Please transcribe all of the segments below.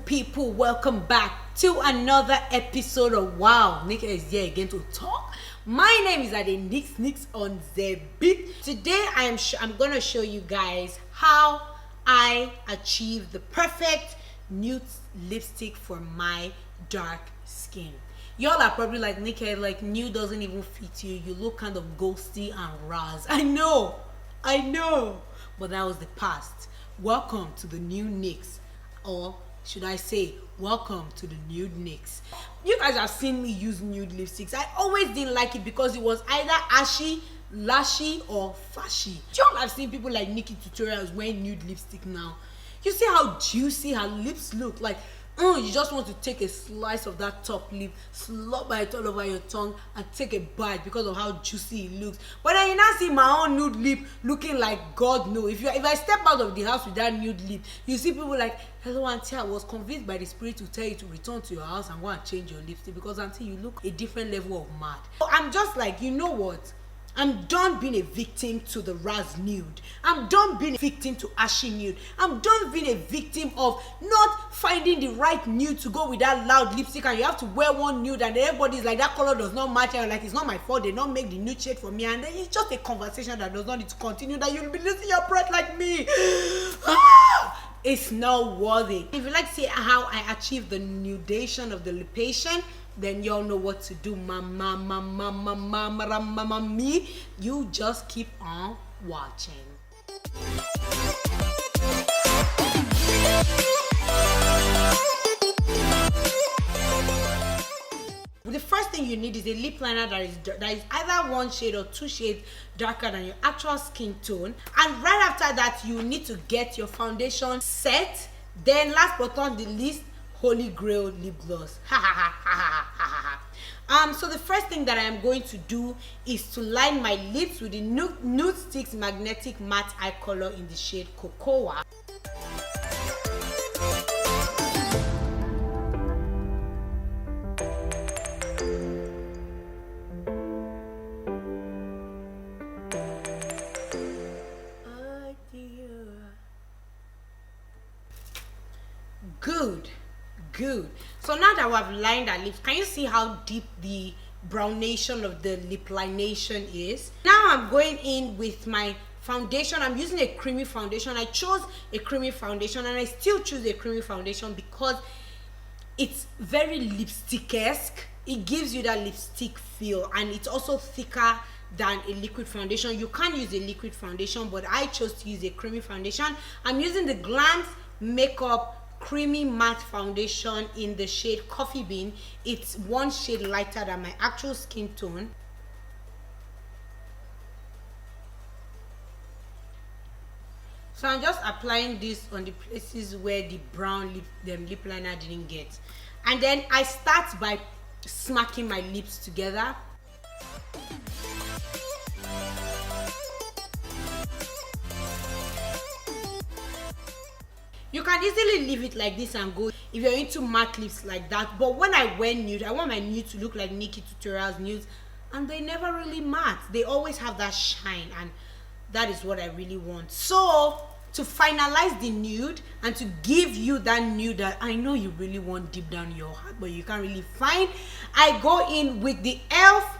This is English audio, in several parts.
people, welcome back to another episode of Wow. Nika is here again to talk. My name is Ade Nix on the beat. Today I'm gonna show you guys how I achieve the perfect nude lipstick for my dark skin. Y'all are probably like, Nika, like nude doesn't even fit you. You look kind of ghosty and ras. I know, but that was the past. Welcome to the new NYX, or should I say, welcome to the nude NYX. You guys have seen me use nude lipsticks. I always didn't like it because it was either ashy, lashy, or fashy. Y'all have seen people like Nikki Tutorials wearing nude lipstick now. You see how juicy her lips look? Like, you just want to take a slice of that top lip, slop it all over your tongue, and take a bite because of how juicy it looks. But then you now see my own nude lip looking like God knows. If I step out of the house with that nude lip, you see people like, hello auntie, I was convinced by the spirit to tell you to return to your house and go and change your lipstick because auntie, you look a different level of mad. So I'm just like, you know what? I'm done being a victim to the ras nude. I'm done being a victim to ashy nude. I'm done being a victim of not finding the right nude to go with that loud lipstick, and you have to wear one nude and everybody's like, that color does not match, and like, it's not my fault, they don't make the nude shade for me, and then it's just a conversation that does not need to continue, that you'll be losing your breath like me. It's not worthy. If you like to see how I achieve the nudation of the lipation, then y'all know what to do. Me, you just keep on watching. The first thing you need is a lip liner that is either one shade or two shades darker than your actual skin tone. And right after that, you need to get your foundation set. Then last but not the least, Holy Grail lip gloss. So the first thing that I am going to do is to line my lips with the NUDESTIX magnetic matte eye color in the shade Cocoa. Good. So now that we have lined our lips, can you see how deep the brownation of the lip lination is? Now I'm going in with my foundation. I'm using a creamy foundation. I chose a creamy foundation, and I still choose a creamy foundation because it's very lipstick-esque. It gives you that lipstick feel, and it's also thicker than a liquid foundation. You can use a liquid foundation, but I chose to use a creamy foundation. I'm using the GLAMS Makeup Creamy Matte Foundation in the shade Coffee Bean. It's one shade lighter than my actual skin tone. So I'm just applying this on the places where the brown lip liner didn't get. And then I start by smacking my lips together. You can easily leave it like this and go if you're into matte lips like that. But when I wear nude, I want my nude to look like Nikki Tutorials nudes, and they never really matte. They always have that shine, and that is what I really want. So to finalize the nude and to give you that nude that I know you really want deep down in your heart, but you can't really find, I go in with the e.l.f.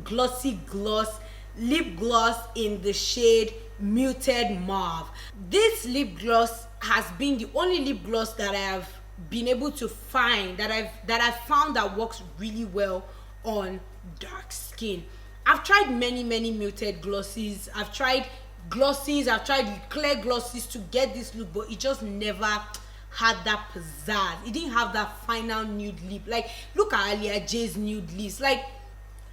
Glossy Gloss lip gloss in the shade Muted Mauve. This lip gloss has been the only lip gloss that I have been able to find that I've found that works really well on dark skin. I've tried many muted glosses. I've tried glosses, I've tried clear glosses to get this look, but it just never had that pizzazz. It didn't have that final nude lip. Like, look at Alia J's nude lips. Like,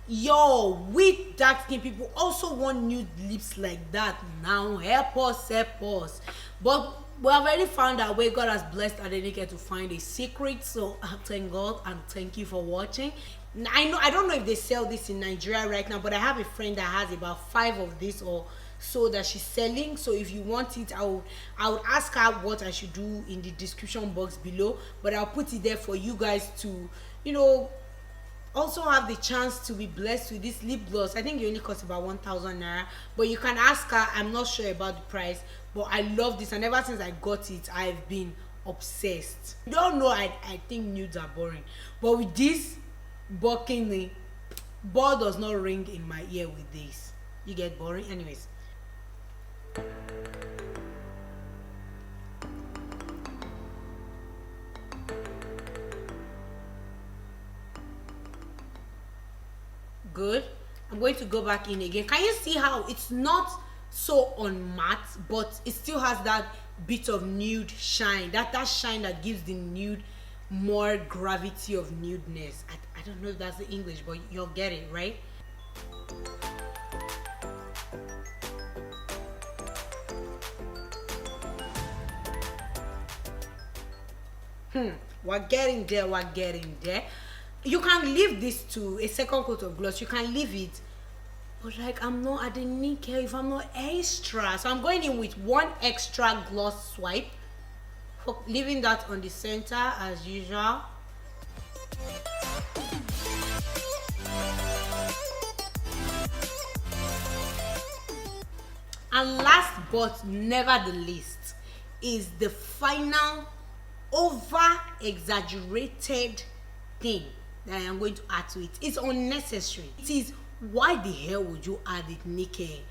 yo, we dark skin people also want nude lips like that now. Help us. But we have already found our way. God has blessed Adenike to find a secret. So thank God and thank you for watching. I don't know if they sell this in Nigeria right now, but I have a friend that has about 5 of this or so that she's selling. So if you want it, I would ask her what I should do in the description box below, but I'll put it there for you guys to, you know, also have the chance to be blessed with this lip gloss. I think it only costs about 1,000 naira, but you can ask her. I'm not sure about the price, but I love this, and ever since I got it, I've been obsessed. You don't know, I think nudes are boring, but with this balcony, ball does not ring in my ear with this. You get boring? Anyways. Good. I'm going to go back in again. Can you see how it's not so on matte, but it still has that bit of nude shine, that shine that gives the nude more gravity of nudeness. I don't know if that's the English, but you'll get it, right? We're getting there, we're getting there. You can leave this to a second coat of gloss, you can leave it, but like I'm not, I didn't care if I'm not extra, so I'm going in with one extra gloss swipe, leaving that on the center as usual. And last but never the least is the final over exaggerated thing that I am going to add to it. It's unnecessary. It is, why the hell would you add it, Nikki?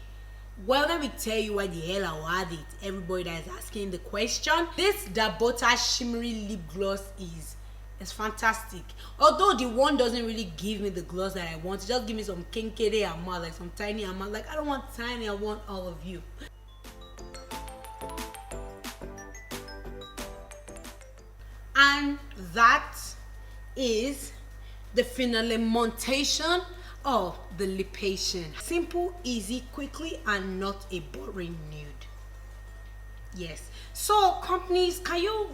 Well, let me tell you why the hell I will add it. Everybody that is asking the question. This Dabota shimmery lip gloss is fantastic. Although the one doesn't really give me the gloss that I want, it just give me some kinkere amount, like some tiny amount. Like I don't want tiny, I want all of you. And that is the finalization of the lipation. Simple, easy, quickly, and not a boring nude. Yes. So companies, can you,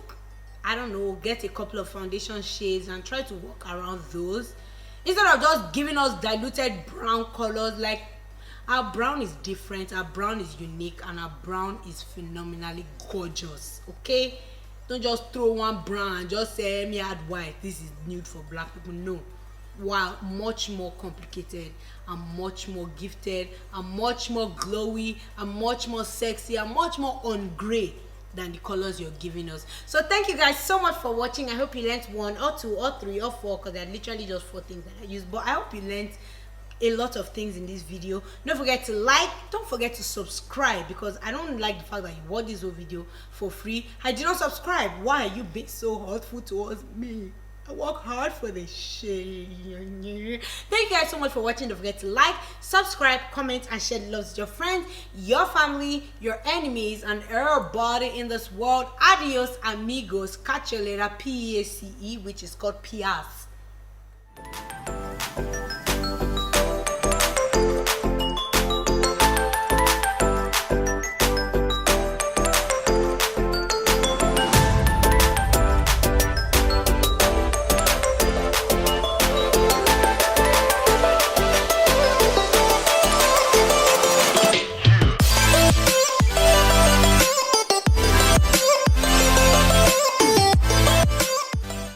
I don't know, get a couple of foundation shades and try to work around those instead of just giving us diluted brown colors? Like, our brown is different, our brown is unique, and our brown is phenomenally gorgeous. Okay, don't just throw one brown and just say me add white, this is nude for black people. No, wow, much more complicated and much more gifted and much more glowy and much more sexy and much more on gray than the colors you're giving us. So thank you guys so much for watching. I hope you learned 1 or 2 or 3 or 4, because they're literally just 4 things that I use, but I hope you learned a lot of things in this video. Don't forget to like, don't forget to subscribe, because I don't like the fact that you watch this whole video for free. I did not subscribe. Why are you being so hurtful towards me? I work hard for this shit. Thank you guys so much for watching. Don't forget to like, subscribe, comment, and share the love with your friends, your family, your enemies, and everybody in this world. Adios, amigos. Catch you later. PACE, which is called Pias.